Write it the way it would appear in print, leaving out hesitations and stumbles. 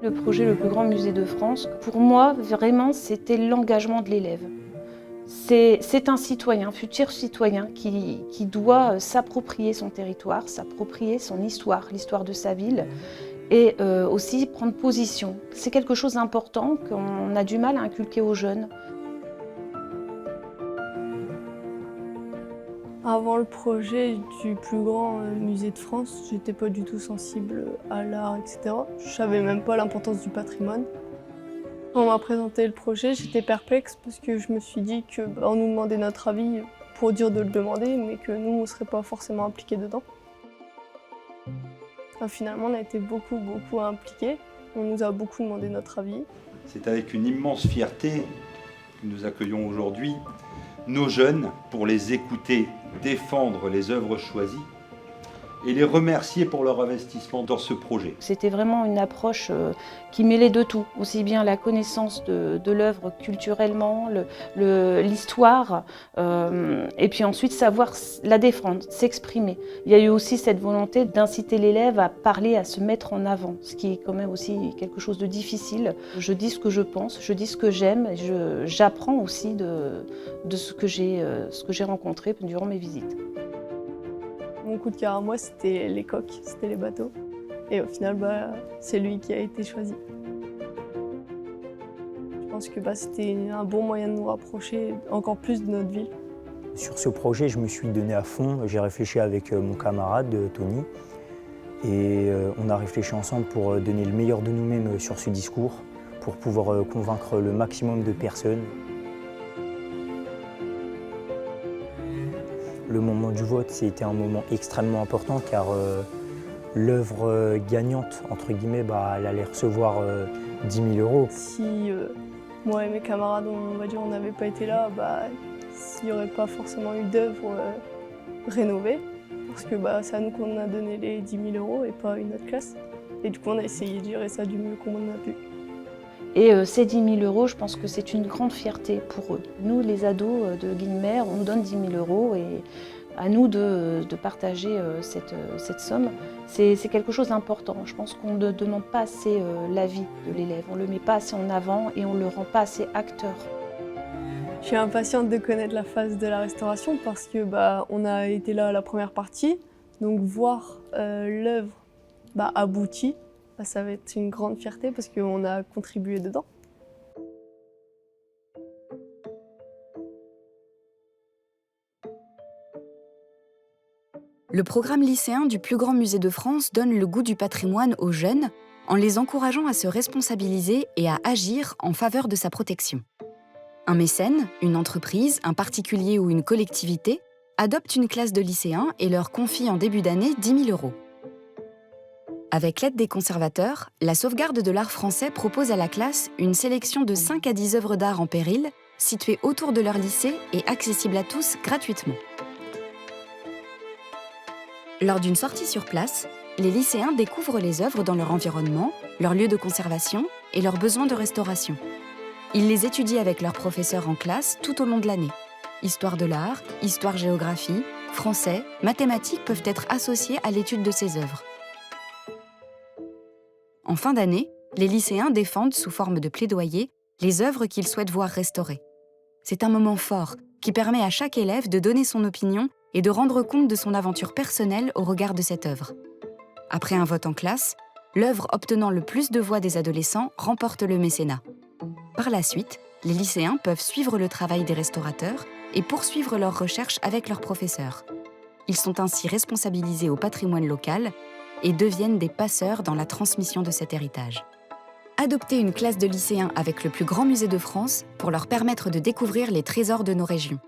Le projet Le plus grand musée de France, pour moi, vraiment, c'était l'engagement de l'élève. C'est un citoyen, futur citoyen, qui doit s'approprier son territoire, s'approprier son histoire, l'histoire de sa ville, et aussi prendre position. C'est quelque chose d'important qu'on a du mal à inculquer aux jeunes. Avant le projet du plus grand musée de France, j'étais pas du tout sensible à l'art, etc. Je savais même pas l'importance du patrimoine. Quand on m'a présenté le projet, j'étais perplexe parce que je me suis dit qu'on nous demandait notre avis pour dire de le demander, mais que nous, on ne serait pas forcément impliqués dedans. Finalement, on a été beaucoup impliqués. On nous a beaucoup demandé notre avis. C'est avec une immense fierté que nous accueillons aujourd'hui nos jeunes pour les écouter défendre les œuvres choisies et les remercier pour leur investissement dans ce projet. C'était vraiment une approche qui mêlait de tout, aussi bien la connaissance de l'œuvre culturellement, l'histoire, et puis ensuite savoir la défendre, s'exprimer. Il y a eu aussi cette volonté d'inciter l'élève à parler, à se mettre en avant, ce qui est quand même aussi quelque chose de difficile. Je dis ce que je pense, je dis ce que j'aime, et j'apprends aussi de ce que j'ai rencontré durant mes visites. Mon coup de cœur à moi, c'était les coques, c'était les bateaux. Et au final, c'est lui qui a été choisi. Je pense que c'était un bon moyen de nous rapprocher encore plus de notre ville. Sur ce projet, je me suis donné à fond. J'ai réfléchi avec mon camarade Tony. Et on a réfléchi ensemble pour donner le meilleur de nous-mêmes sur ce discours, pour pouvoir convaincre le maximum de personnes. Le moment du vote, c'était un moment extrêmement important car l'œuvre gagnante, entre guillemets, elle allait recevoir 10 000 €. Si moi et mes camarades, on n'avait pas été là, il n'y aurait pas forcément eu d'œuvre rénovée. Parce que c'est à nous qu'on a donné les 10 000 € et pas une autre classe. Et du coup, on a essayé de gérer ça du mieux qu'on a pu. Et ces 10 000 €, je pense que c'est une grande fierté pour eux. Nous, les ados de Guilmer, on donne 10 000 € et à nous de partager cette somme. C'est quelque chose d'important. Je pense qu'on ne demande pas assez l'avis de l'élève. On ne le met pas assez en avant et on ne le rend pas assez acteur. Je suis impatiente de connaître la phase de la restauration parce que on a été là à la première partie. Donc voir l'œuvre aboutie, ça va être une grande fierté parce qu'on a contribué dedans. Le programme lycéen du plus grand musée de France donne le goût du patrimoine aux jeunes en les encourageant à se responsabiliser et à agir en faveur de sa protection. Un mécène, une entreprise, un particulier ou une collectivité adopte une classe de lycéens et leur confie en début d'année 10 000 €. Avec l'aide des conservateurs, la sauvegarde de l'art français propose à la classe une sélection de 5 à 10 œuvres d'art en péril, situées autour de leur lycée et accessibles à tous gratuitement. Lors d'une sortie sur place, les lycéens découvrent les œuvres dans leur environnement, leur lieu de conservation et leurs besoins de restauration. Ils les étudient avec leurs professeurs en classe tout au long de l'année. Histoire de l'art, histoire-géographie, français, mathématiques peuvent être associés à l'étude de ces œuvres. En fin d'année, les lycéens défendent sous forme de plaidoyer les œuvres qu'ils souhaitent voir restaurées. C'est un moment fort qui permet à chaque élève de donner son opinion et de rendre compte de son aventure personnelle au regard de cette œuvre. Après un vote en classe, l'œuvre obtenant le plus de voix des adolescents remporte le mécénat. Par la suite, les lycéens peuvent suivre le travail des restaurateurs et poursuivre leurs recherches avec leurs professeurs. Ils sont ainsi responsabilisés au patrimoine local et deviennent des passeurs dans la transmission de cet héritage. Adopter une classe de lycéens avec le plus grand musée de France pour leur permettre de découvrir les trésors de nos régions.